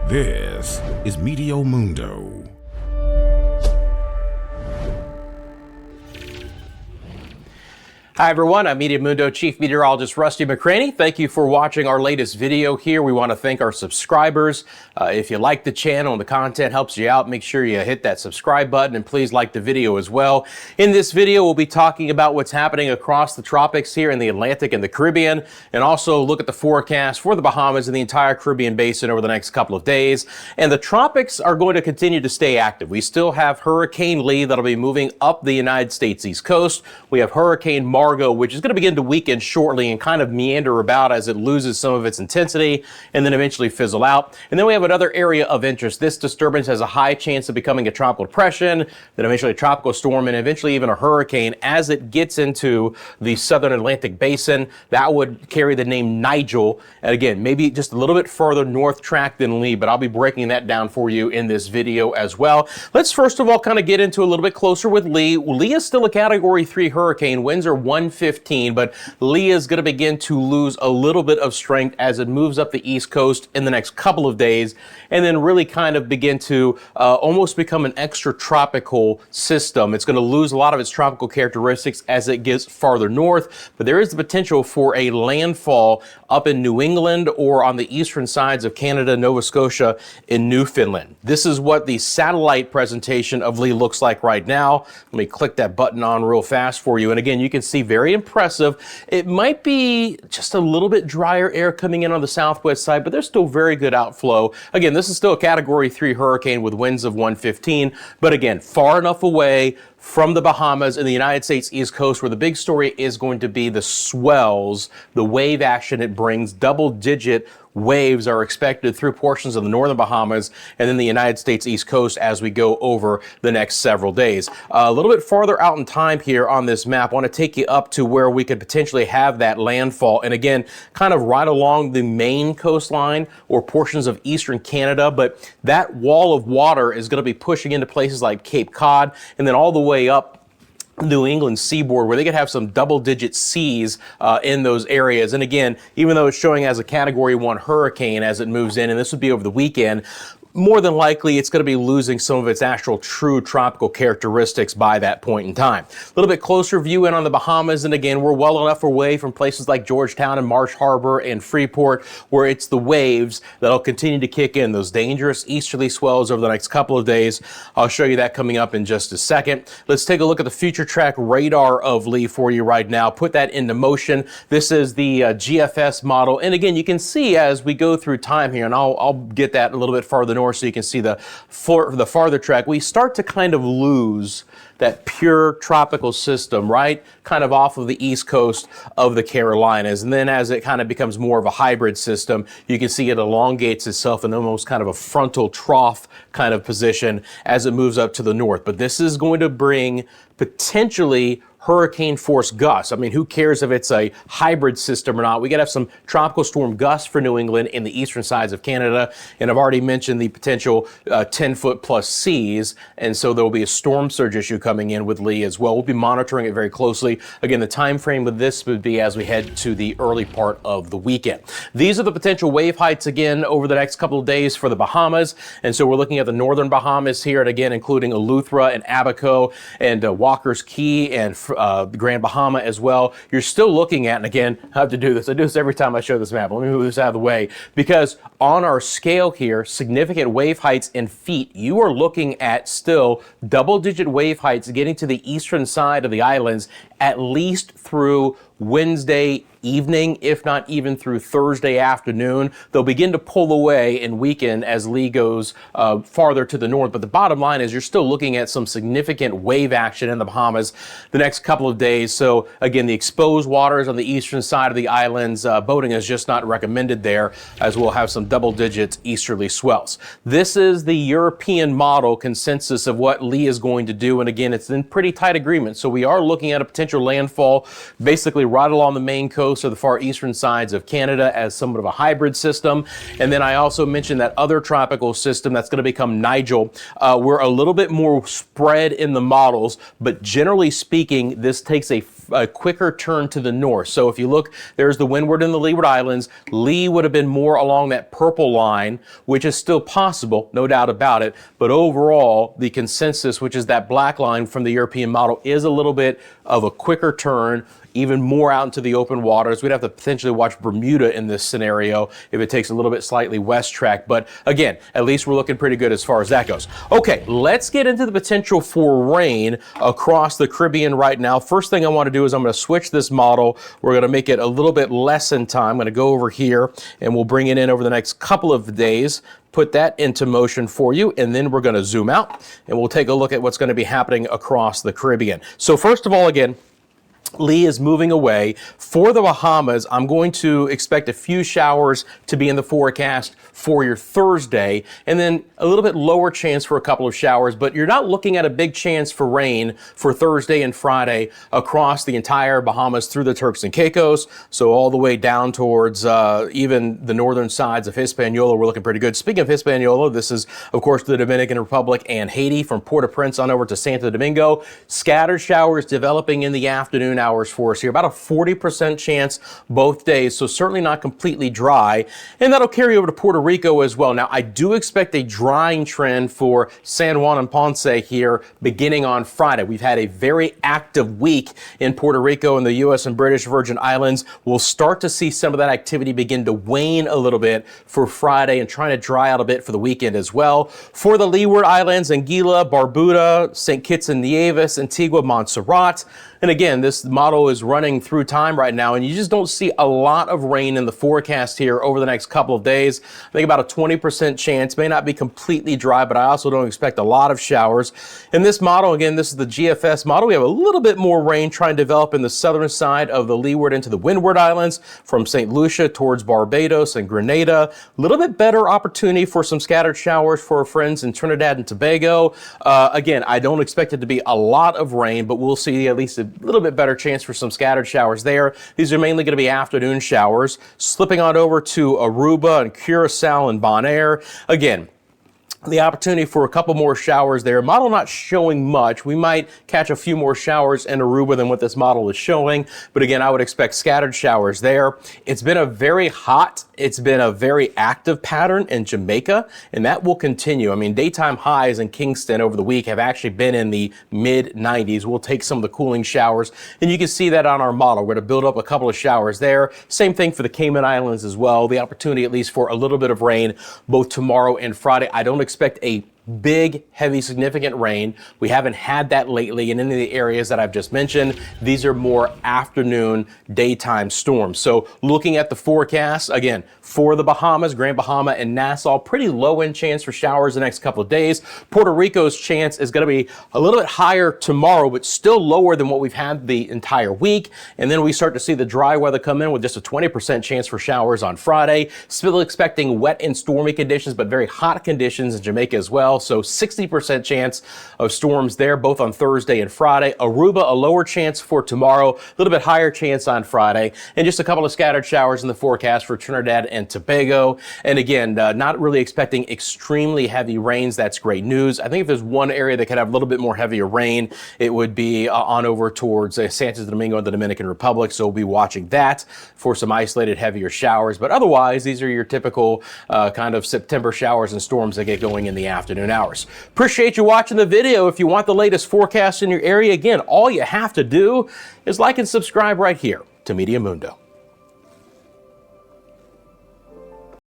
This is Meteo Mundo. Hi everyone, I'm Meteo Mundo Chief Meteorologist Rusty McCraney. Thank you for watching our latest video here. We want to thank our subscribers. If you like the channel and the content helps you out, make sure you hit that subscribe button and please like the video as well. In this video, we'll be talking about what's happening across the tropics here in the Atlantic and the Caribbean, and also look at the forecast for the Bahamas and the entire Caribbean basin over the next couple of days. And the tropics are going to continue to stay active. We still have Hurricane Lee that'll be moving up the United States East Coast. We have Hurricane Margot, which is going to begin to weaken shortly and kind of meander about as it loses some of its intensity and then eventually fizzle out. And then we have another area of interest. This disturbance has a high chance of becoming a tropical depression, then eventually a tropical storm, and eventually even a hurricane as it gets into the southern Atlantic basin. That would carry the name Nigel. And again, maybe just a little bit further north track than Lee, but I'll be breaking that down for you in this video as well. Let's first of all kind of get into a little bit closer with Lee. Lee is still a Category 3 hurricane. Winds are 115, but Lee is going to begin to lose a little bit of strength as it moves up the East Coast in the next couple of days, and then really kind of begin to almost become an extra tropical system. It's going to lose a lot of its tropical characteristics as it gets farther north, but there is the potential for a landfall up in New England or on the eastern sides of Canada, Nova Scotia, and Newfoundland. This is what the satellite presentation of Lee looks like right now. Let me click that button on real fast for you. And again, you can see very impressive. It might be just a little bit drier air coming in on the southwest side, but there's still very good outflow. Again, this is still a Category 3 hurricane with winds of 115, but again, far enough away from the Bahamas and the United States East Coast, where the big story is going to be the swells, the wave action it brings. Double-digit waves are expected through portions of the northern Bahamas and then the United States East Coast as we go over the next several days. A little bit farther out in time here on this map, I want to take you up to where we could potentially have that landfall. And again, kind of right along the Maine coastline or portions of eastern Canada, but that wall of water is going to be pushing into places like Cape Cod and then all the way up New England seaboard, where they could have some double-digit Cs in those areas. And again, even though it's showing as a Category 1 hurricane as it moves in, and this would be over the weekend, more than likely it's going to be losing some of its actual true tropical characteristics by that point in time. A little bit closer view in on the Bahamas, and again, we're well enough away from places like Georgetown and Marsh Harbor and Freeport, where it's the waves that'll continue to kick in, those dangerous easterly swells over the next couple of days. I'll show you that coming up in just a second. Let's take a look at the future track radar of Lee for you right now. Put that into motion. This is the GFS model, and again, you can see as we go through time here, and I'll get that a little bit farther north so you can see the farther track, we start to kind of lose that pure tropical system, right? Kind of off of the east coast of the Carolinas. And then as it kind of becomes more of a hybrid system, you can see it elongates itself in almost kind of a frontal trough kind of position as it moves up to the north. But this is going to bring potentially hurricane force gusts. I mean, who cares if it's a hybrid system or not? We got to have some tropical storm gusts for New England in the eastern sides of Canada. And I've already mentioned the potential 10-foot plus seas. And so there will be a storm surge issue coming in with Lee as well. We'll be monitoring it very closely. Again, the time frame of this would be as we head to the early part of the weekend. These are the potential wave heights again over the next couple of days for the Bahamas. And so we're looking at the northern Bahamas here, and again, including Eleuthera and Abaco and Walker's Key and the Grand Bahama as well. You're still looking at, and again, I have to do this. I do this every time I show this map. Let me move this out of the way, because on our scale here, significant wave heights in feet, you are looking at still double-digit wave heights getting to the eastern side of the islands at least through Wednesday evening, if not even through Thursday afternoon. They'll begin to pull away and weaken as Lee goes farther to the north. But the bottom line is you're still looking at some significant wave action in the Bahamas the next couple of days. So again, the exposed waters on the eastern side of the islands, boating is just not recommended there, as we'll have some double-digit easterly swells. This is the European model consensus of what Lee is going to do. And again, it's in pretty tight agreement. So we are looking at a potential landfall basically right along the main coast of the far eastern sides of Canada as somewhat of a hybrid system. And then I also mentioned that other tropical system that's going to become Nigel. We're a little bit more spread in the models, but generally speaking, this takes a a quicker turn to the north. So if you look, there's the windward and the leeward islands. Lee would have been more along that purple line, which is still possible, no doubt about it. But overall, the consensus, which is that black line from the European model, is a little bit of a quicker turn, even more out into the open waters. We'd have to potentially watch Bermuda in this scenario if it takes a little bit slightly west track. But again, at least we're looking pretty good as far as that goes. Okay, let's get into the potential for rain across the Caribbean right now. First thing I want to do is I'm going to switch this model. We're going to make it a little bit less in time. I'm going to go over here and we'll bring it in over the next couple of days. Put that into motion for you, and then we're going to zoom out and we'll take a look at what's going to be happening across the Caribbean. So first of all, again, Lee is moving away. For the Bahamas, I'm going to expect a few showers to be in the forecast for your Thursday, and then a little bit lower chance for a couple of showers, but you're not looking at a big chance for rain for Thursday and Friday across the entire Bahamas through the Turks and Caicos, so all the way down towards even the northern sides of Hispaniola. We're looking pretty good. Speaking of Hispaniola, this is, of course, the Dominican Republic and Haiti, from Port-au-Prince on over to Santo Domingo. Scattered showers developing in the afternoon hours for us here, about a 40% chance both days, so certainly not completely dry, and that'll carry over to Puerto Rico as well. Now, I do expect a drying trend for San Juan and Ponce here beginning on Friday. We've had a very active week in Puerto Rico and the U.S. and British Virgin Islands. We'll start to see some of that activity begin to wane a little bit for Friday and trying to dry out a bit for the weekend as well. For the Leeward Islands, Anguilla, Barbuda, St. Kitts and Nevis, Antigua, Montserrat. And again, this model is running through time right now, and you just don't see a lot of rain in the forecast here over the next couple of days. I think about a 20% chance. May not be completely dry, but I also don't expect a lot of showers. In this model, again, this is the GFS model. We have a little bit more rain trying to develop in the southern side of the Leeward into the Windward Islands from St. Lucia towards Barbados and Grenada. A little bit better opportunity for some scattered showers for our friends in Trinidad and Tobago. Again, I don't expect it to be a lot of rain, but we'll see at least a little bit better chance for some scattered showers there. These are mainly going to be afternoon showers. Slipping on over to Aruba and Curacao and Bonaire. Again, the opportunity for a couple more showers there. Model not showing much. We might catch a few more showers in Aruba than what this model is showing. But again, I would expect scattered showers there. It's been a very hot, it's been a very active pattern in Jamaica, and that will continue. I mean, daytime highs in Kingston over the week have actually been in the mid 90s. We'll take some of the cooling showers, and you can see that on our model. We're going to build up a couple of showers there. Same thing for the Cayman Islands as well. The opportunity at least for a little bit of rain both tomorrow and Friday. I don't expect a big, heavy, significant rain. We haven't had that lately in any of the areas that I've just mentioned. These are more afternoon, daytime storms. So looking at the forecast, again, for the Bahamas, Grand Bahama and Nassau, pretty low end chance for showers the next couple of days. Puerto Rico's chance is going to be a little bit higher tomorrow, but still lower than what we've had the entire week. And then we start to see the dry weather come in with just a 20% chance for showers on Friday. Still expecting wet and stormy conditions, but very hot conditions in Jamaica as well. So 60% chance of storms there, both on Thursday and Friday. Aruba, a lower chance for tomorrow, a little bit higher chance on Friday, and just a couple of scattered showers in the forecast for Trinidad and Tobago. And again, not really expecting extremely heavy rains. That's great news. I think if there's one area that could have a little bit more heavier rain, it would be on over towards Santo Domingo and the Dominican Republic. So we'll be watching that for some isolated heavier showers. But otherwise, these are your typical kind of September showers and storms that get going in the afternoon hours. Appreciate you watching the video. If you want the latest forecast in your area, again, all you have to do is like and subscribe right here to Meteo Mundo.